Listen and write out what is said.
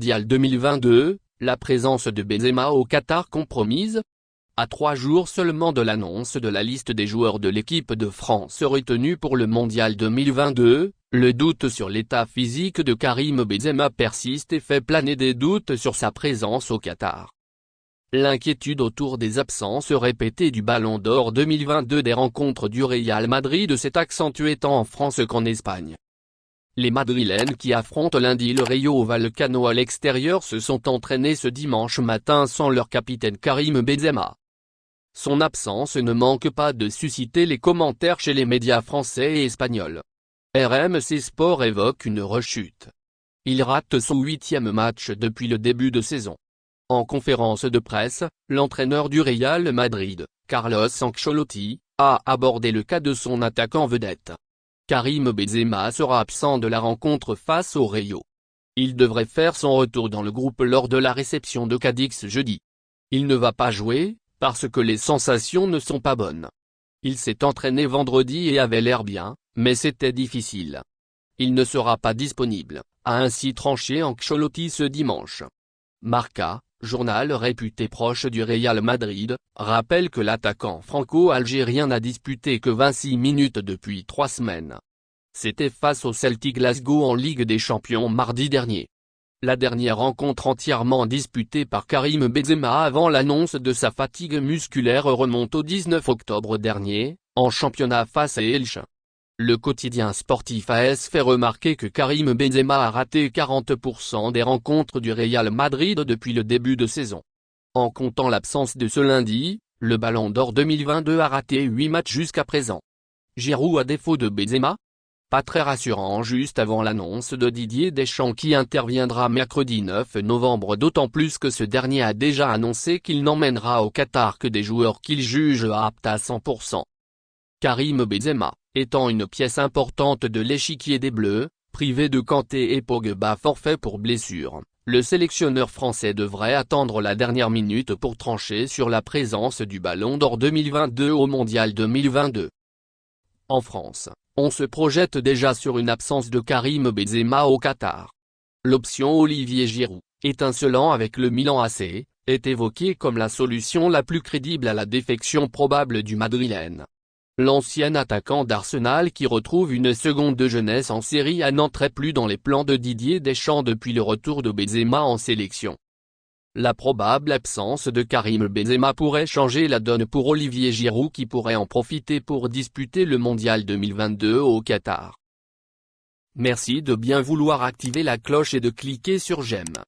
mondial 2022, la présence de Benzema au Qatar compromise? À 3 jours seulement de l'annonce de la liste des joueurs de l'équipe de France retenus pour le mondial 2022, le doute sur l'état physique de Karim Benzema persiste et fait planer des doutes sur sa présence au Qatar. L'inquiétude autour des absences répétées du Ballon d'Or 2022 des rencontres du Real Madrid s'est accentuée tant en France qu'en Espagne. Les Madrilènes qui affrontent lundi le Rayo Vallecano à l'extérieur se sont entraînés ce dimanche matin sans leur capitaine Karim Benzema. Son absence ne manque pas de susciter les commentaires chez les médias français et espagnols. RMC Sport évoque une rechute. Il rate son 8e match depuis le début de saison. En conférence de presse, l'entraîneur du Real Madrid, Carlos Ancelotti, a abordé le cas de son attaquant vedette. Karim Benzema sera absent de la rencontre face au Rayo. Il devrait faire son retour dans le groupe lors de la réception de Cadix jeudi. Il ne va pas jouer, parce que les sensations ne sont pas bonnes. Il s'est entraîné vendredi et avait l'air bien, mais c'était difficile. Il ne sera pas disponible, a ainsi tranché Ancelotti ce dimanche. Marca, journal réputé proche du Real Madrid, rappelle que l'attaquant franco-algérien n'a disputé que 26 minutes depuis 3 semaines. C'était face au Celtic Glasgow en Ligue des Champions mardi dernier. La dernière rencontre entièrement disputée par Karim Benzema avant l'annonce de sa fatigue musculaire remonte au 19 octobre dernier, en championnat face à Elche. Le quotidien sportif AS fait remarquer que Karim Benzema a raté 40% des rencontres du Real Madrid depuis le début de saison. En comptant l'absence de ce lundi, le Ballon d'Or 2022 a raté 8 matchs jusqu'à présent. Giroud à défaut de Benzema? Pas très rassurant juste avant l'annonce de Didier Deschamps qui interviendra mercredi 9 novembre, d'autant plus que ce dernier a déjà annoncé qu'il n'emmènera au Qatar que des joueurs qu'il juge aptes à 100%. Karim Benzema, étant une pièce importante de l'échiquier des Bleus, privé de Kanté et Pogba forfait pour blessure, le sélectionneur français devrait attendre la dernière minute pour trancher sur la présence du Ballon d'Or 2022 au Mondial 2022. En France, on se projette déjà sur une absence de Karim Benzema au Qatar. L'option Olivier Giroud, étincelant avec le Milan AC, est évoquée comme la solution la plus crédible à la défection probable du Madrilène. L'ancien attaquant d'Arsenal qui retrouve une seconde jeunesse en Série A n'entrait plus dans les plans de Didier Deschamps depuis le retour de Benzema en sélection. La probable absence de Karim Benzema pourrait changer la donne pour Olivier Giroud qui pourrait en profiter pour disputer le Mondial 2022 au Qatar. Merci de bien vouloir activer la cloche et de cliquer sur j'aime.